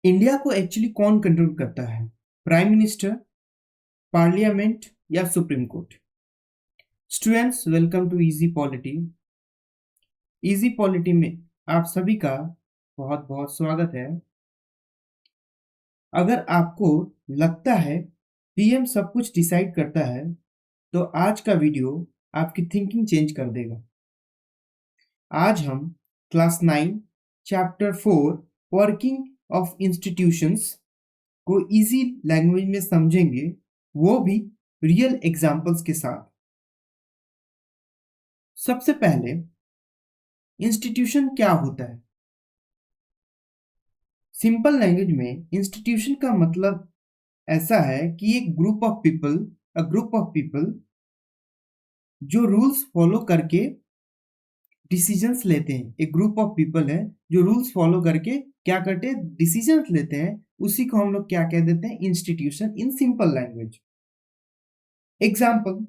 India को actually कौन control करता है? प्राइम मिनिस्टर, पार्लियामेंट या supreme court? Students, welcome to easy polity. Easy polity में आप सभी का बहुत बहुत स्वागत है। अगर आपको लगता है पीएम सब कुछ डिसाइड करता है तो आज का वीडियो आपकी थिंकिंग चेंज कर देगा। आज हम class 9 chapter 4 working of institutions को इजी लैंग्वेज में समझेंगे, वो भी रियल एग्जाम्पल्स के साथ। सबसे पहले इंस्टीट्यूशन क्या होता है? सिंपल लैंग्वेज में इंस्टीट्यूशन का मतलब ऐसा है कि एक ग्रुप ऑफ पीपल जो रूल्स फॉलो करके डिसीजंस लेते हैं। एक ग्रुप ऑफ पीपल है जो रूल्स फॉलो करके क्या करते हैं, डिसीजंस लेते हैं। उसी को हम लोग क्या कह देते हैं, institution in simple language. Example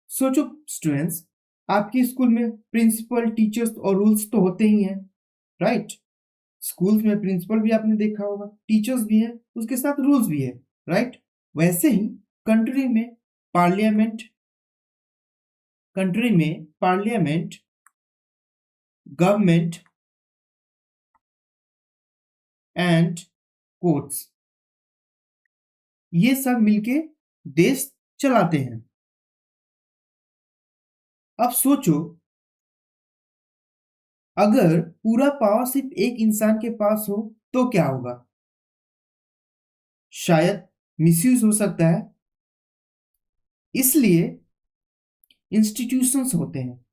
सोचो स्टूडेंट्स, आपके स्कूल में प्रिंसिपल, टीचर्स और रूल्स तो होते ही हैं, राइट? स्कूल्स में प्रिंसिपल भी आपने देखा होगा, टीचर्स भी है, उसके साथ रूल्स भी है, राइट? वैसे ही कंट्री में पार्लियामेंट, गवर्नमेंट एंड कोर्ट्स, ये सब मिलके देश चलाते हैं। अब सोचो, अगर पूरा पावर सिर्फ एक इंसान के पास हो तो क्या होगा? शायद मिसयूज हो सकता है। इसलिए इंस्टीट्यूशंस होते हैं।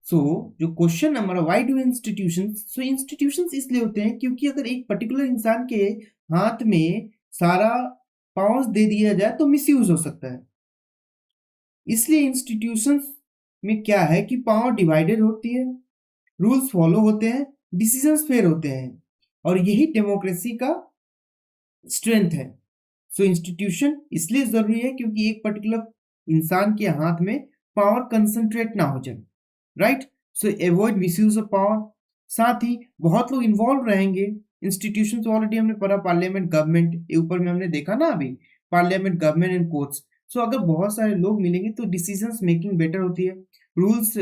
सो जो question number, why do institutions? So institutions इसलिए होते हैं क्योंकि अगर एक पर्टिकुलर इंसान के हाथ में सारा पावर्स दे दिया जाए तो मिसयूज हो सकता है। इसलिए इंस्टीट्यूशंस में क्या है कि पावर डिवाइडेड होती है, रूल्स फॉलो होते हैं, डिसीजंस फेयर होते हैं, और यही डेमोक्रेसी का स्ट्रेंथ है। सो इंस्टीट्यूशन इसलिए जरूरी है क्योंकि एक पर्टिकुलर इंसान के हाथ में पावर कंसंट्रेट ना हो जाए, right? So avoid misuse of power. साथ ही बहुत लोग इन्वॉल्व रहेंगे। इंस्टीट्यूशंस ऑलरेडी हमने पढ़ा, पार्लियामेंट, गवर्नमेंट, ये ऊपर में हमने देखा ना अभी, पार्लियामेंट, गवर्नमेंट एंड कोर्ट्स। सो अगर बहुत सारे लोग मिलेंगे तो डिसीजंस मेकिंग बेटर होती है, रूल्स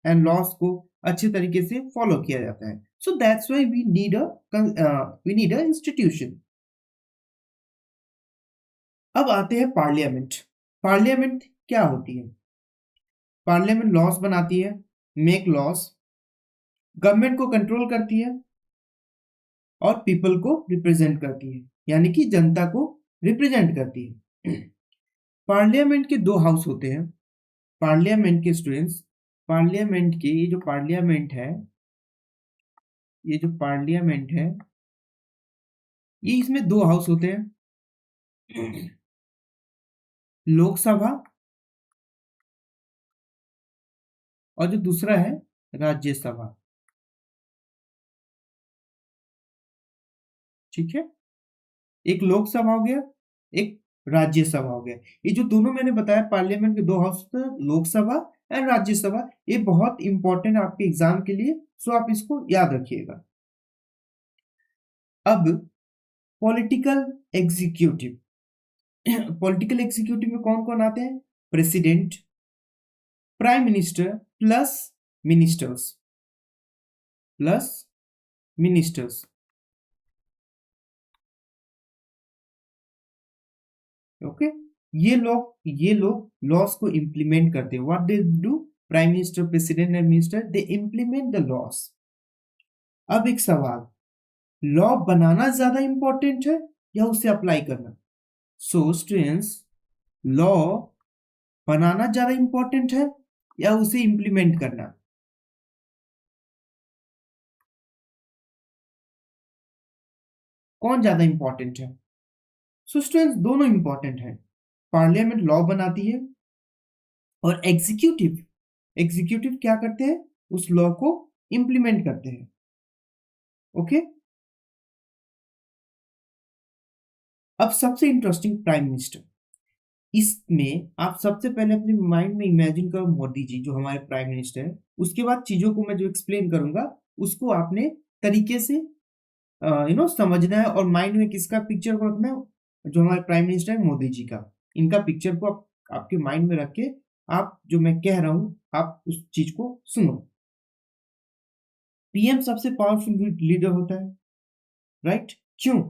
एंड लॉस को अच्छे तरीके से फॉलो किया जाता है। So that's why we need a institution. अब आते हैं पार्लियामेंट। पार्लियामेंट क्या होती है? पार्लियामेंट लॉस बनाती है, मेक लॉस, गवर्नमेंट को कंट्रोल करती है और पीपल को रिप्रेजेंट करती है, यानी कि जनता को रिप्रेजेंट करती है। पार्लियामेंट के दो हाउस होते हैं। पार्लियामेंट के स्टूडेंट्स, पार्लियामेंट के ये जो पार्लियामेंट है, ये इसमें दो हाउस होते हैं, लोकसभा और जो दूसरा है राज्यसभा। ठीक है, एक लोकसभा हो गया, एक राज्यसभा हो गया। ये जो दोनों मैंने बताया पार्लियामेंट के दो हाउस, लोकसभा एंड राज्यसभा, ये बहुत इंपॉर्टेंट आपके एग्जाम के लिए, सो आप इसको याद रखिएगा। अब पॉलिटिकल एग्जीक्यूटिव। पॉलिटिकल एग्जीक्यूटिव में कौन कौन आते हैं? President, prime minister plus ministers. Okay, ये लोग लॉस को इंप्लीमेंट करते हैं। What they do? Prime minister, president and minister, they implement the loss. अब एक सवाल, लॉ बनाना ज्यादा इंपॉर्टेंट है या उसे अप्लाई करना? सो स्टूडेंट्स, लॉ बनाना ज्यादा इंपॉर्टेंट है या उसे इंप्लीमेंट करना? कौन ज्यादा इंपॉर्टेंट है? सो स्टूडेंट्स, दोनों इंपॉर्टेंट है। पार्लियामेंट लॉ बनाती है और एग्जीक्यूटिव क्या करते हैं? उस लॉ को इंप्लीमेंट करते हैं। ओके, अब सबसे इंटरेस्टिंग, प्राइम मिनिस्टर। इसमें आप सबसे पहले अपने माइंड में इमेजिन करो मोदी जी जो हमारे प्राइम मिनिस्टर है। उसके बाद चीजों को मैं जो एक्सप्लेन करूंगा उसको आपने तरीके से समझना है और माइंड में किसका पिक्चर को रखना है, जो हमारे प्राइम मिनिस्टर है मोदी जी का, इनका पिक्चर को आपके माइंड में रख के आप जो मैं कह रहा हूं आप उस चीज को सुनो। पीएम सबसे पावरफुल लीडर होता है, राइट? क्यों?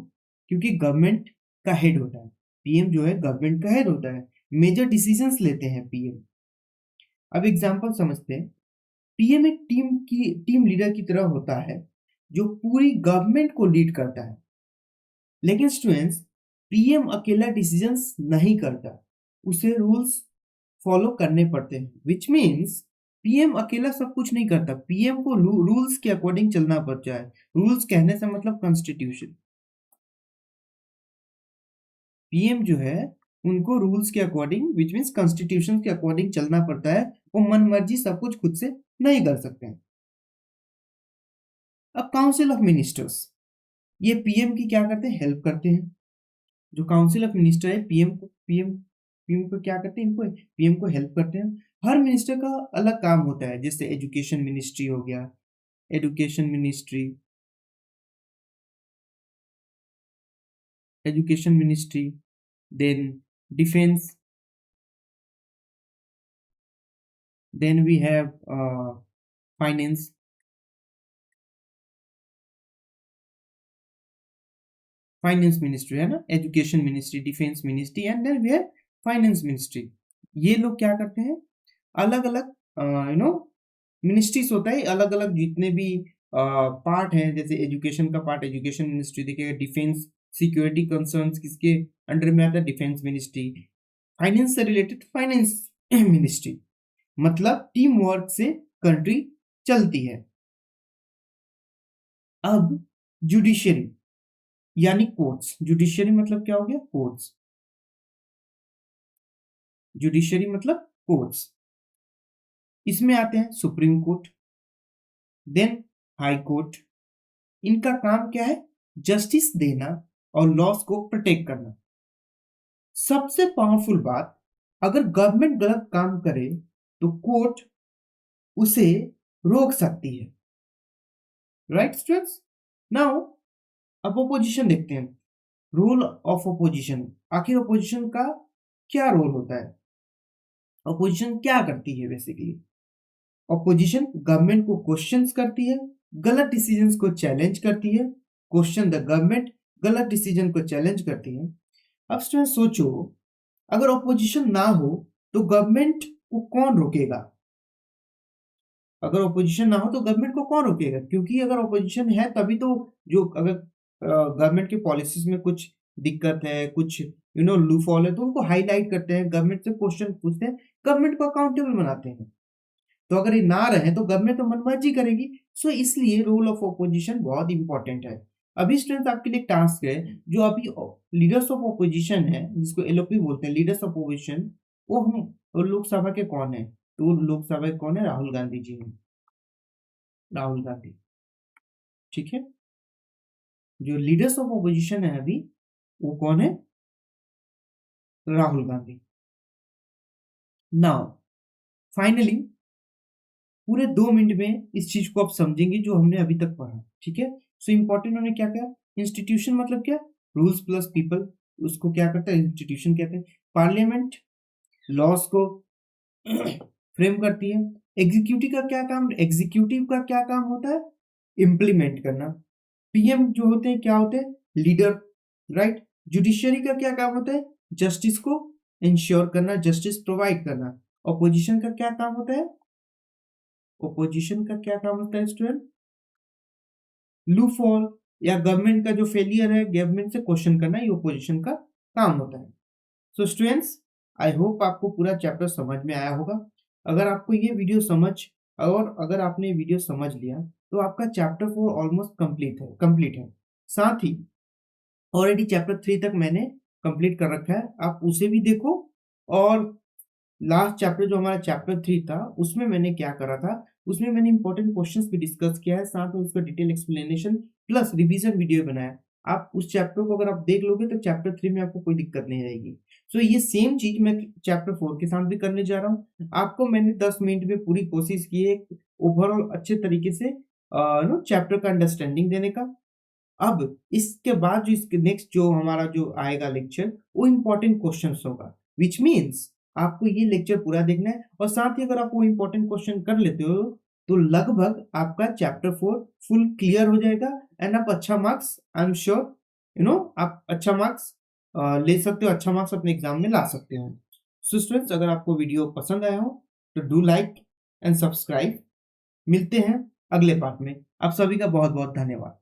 क्योंकि गवर्नमेंट का हेड होता है। पीएम जो है गवर्नमेंट का हेड होता है, मेजर डिसीजंस लेते हैं पीएम। अब एग्जांपल समझते हैं। पीएम एक टीम लीडर की तरह होता है जो पूरी गवर्नमेंट को लीड करता है। लेकिन स्टूडेंट्स, पीएम अकेला डिसीजंस नहीं करता, उसे रूल्स फॉलो करने पड़ते हैं, विच मीन्स पीएम अकेला सब कुछ नहीं करता, पीएम को रूल्स के अकॉर्डिंग चलना पड़ता है। रूल्स कहने से मतलब कॉन्स्टिट्यूशन। पीएम जो है उनको रूल्स के अकॉर्डिंग, विच मीन्स कॉन्स्टिट्यूशन के अकॉर्डिंग चलना पड़ता है। वो मन मर्जी सब कुछ खुद से नहीं कर सकते हैं। अब काउंसिल ऑफ मिनिस्टर्स, ये पीएम की क्या करते हैं, हेल्प करते हैं। जो काउंसिल ऑफ मिनिस्टर है पीएम को क्या करते हैं, इनको पीएम को हेल्प करते हैं। हर मिनिस्टर का अलग काम होता है, जैसे एजुकेशन मिनिस्ट्री हो गया, education ministry, then defence, then we have finance, finance ministry है ना, education ministry, defence ministry and then we have finance ministry. ये लोग क्या करते हैं, अलग अलग मिनिस्ट्रीज होता है, अलग अलग जितने भी पार्ट हैं, जैसे एजुकेशन का पार्ट एजुकेशन मिनिस्ट्री देखिएगा, डिफेंस सिक्योरिटी कंसर्न्स किसके अंडर में आता है, डिफेंस मिनिस्ट्री। फाइनेंस से रिलेटेड फाइनेंस मिनिस्ट्री। मतलब टीम वर्क से कंट्री चलती है। अब जुडिशियरी यानी कोर्ट्स, जुडिशियरी मतलब क्या हो गया, कोर्ट्स, जुडिशियरी मतलब कोर्ट्स। इसमें आते हैं supreme court, then high court. इनका काम क्या है, जस्टिस देना और लॉस को प्रोटेक्ट करना। सबसे पावरफुल बात, अगर गवर्नमेंट गलत काम करे तो कोर्ट उसे रोक सकती है, राइट स्टूडेंट्स? नाउ अब अपोजिशन देखते हैं, रोल ऑफ अपोजिशन। आखिर अपोजिशन का क्या रोल होता है, अपोजिशन क्या करती है बेसिकली? अपोजिशन गवर्नमेंट को क्वेश्चंस करती है, गलत डिसीजंस को चैलेंज करती है। क्वेश्चन द गवर्नमेंट, गलत डिसीजन को चैलेंज करती है। अब स्टूडेंट सोचो, अगर अपोजिशन ना हो तो गवर्नमेंट को कौन रोकेगा? अगर अपोजिशन ना हो तो गवर्नमेंट को कौन रोकेगा? क्योंकि अगर अपोजिशन है तभी तो, जो अगर गवर्नमेंट के पॉलिसीज में कुछ दिक्कत है, कुछ लूफॉल है, तो उनको हाईलाइट करते हैं, गवर्नमेंट से क्वेश्चन पूछते हैं, गवर्नमेंट को अकाउंटेबल बनाते हैं। तो अगर ये ना रहे तो गवर्नमेंट तो मनमर्जी करेगी। सो इसलिए रोल ऑफ अपोजिशन बहुत इंपॉर्टेंट है। अभी स्टूडेंट्स आपके लिए टास्क है, जो अभी लीडर्स ऑफ अपोजिशन है, जिसको एलओपी बोलते हैं, लीडर्स ऑफ अपोजिशन, वो लोकसभा के कौन है? तो लोकसभा के कौन है? राहुल गांधी जी हैं, राहुल गांधी। ठीक है, जो लीडर्स ऑफ अपोजिशन है अभी, वो कौन है? राहुल गांधी। नाउ फाइनली पूरे 2 मिनट में इस चीज को आप समझेंगे जो हमने अभी तक पढ़ा। ठीक है, सो इंपॉर्टेंट हमने क्या क्या, इंस्टीट्यूशन मतलब क्या, रूल्स प्लस पीपल, उसको क्या करता है, इंस्टीट्यूशन कहते हैं। पार्लियामेंट लॉस को फ्रेम करती है। एग्जीक्यूटिव का क्या काम, एग्जीक्यूटिव का क्या काम होता है, इम्प्लीमेंट करना। पीएम जो होते हैं क्या होते हैं, लीडर, राइट। जुडिशियरी का क्या काम होता है, जस्टिस को इंश्योर करना, जस्टिस प्रोवाइड करना। ऑपोजिशन का क्या काम होता है, ओपोजिशन का क्या काम होता है स्टूडेंट, लूफॉल या गवर्नमेंट का जो फेलियर है, गवर्नमेंट से क्वेश्चन करना, ये ओपोजिशन का काम होता है। सो स्टूडेंट्स, आई होप आपको पूरा चैप्टर समझ में आया होगा। अगर आपको ये वीडियो अगर आपने वीडियो समझ लिया तो आपका चैप्टर 4 ऑलमोस्ट कंप्लीट है। साथ ही ऑलरेडी चैप्टर 3 तक मैंने कंप्लीट कर रखा है, आप उसे भी देखो। और लास्ट चैप्टर जो हमारा चैप्टर 3 था, उसमें मैंने क्या करा था, उसमें मैंने इंपॉर्टेंट क्वेश्चंस भी डिस्कस किया है, साथ में उसका detail explanation plus revision video बनाया। आप उस चैप्टर को अगर आप देख लोगे तो चैप्टर 3 में आपको कोई दिक्कत नहीं रहेगी। सो ये सेम चीज मैं चैप्टर 4 के साथ भी करने जा रहा हूँ। आपको मैंने 10 मिनट में पूरी कोशिश की है ओवरऑल अच्छे तरीके से चैप्टर का अंडरस्टैंडिंग देने का। अब इसके बाद जो इसके नेक्स्ट जो हमारा जो आएगा लेक्चर वो इंपॉर्टेंट क्वेश्चंस होगा, विच मीन्स आपको ये लेक्चर पूरा देखना है और साथ ही अगर आप वो इंपॉर्टेंट क्वेश्चन कर लेते हो तो लगभग आपका चैप्टर 4 फुल क्लियर हो जाएगा एंड आप अच्छा मार्क्स आई एम श्योर आप अच्छा मार्क्स ले सकते हो, अच्छा मार्क्स अपने एग्जाम में ला सकते हो। सो स्टूडेंट्स, अगर आपको वीडियो पसंद आया हो तो डू लाइक एंड सब्सक्राइब। मिलते हैं अगले पार्ट में। आप सभी का बहुत बहुत धन्यवाद।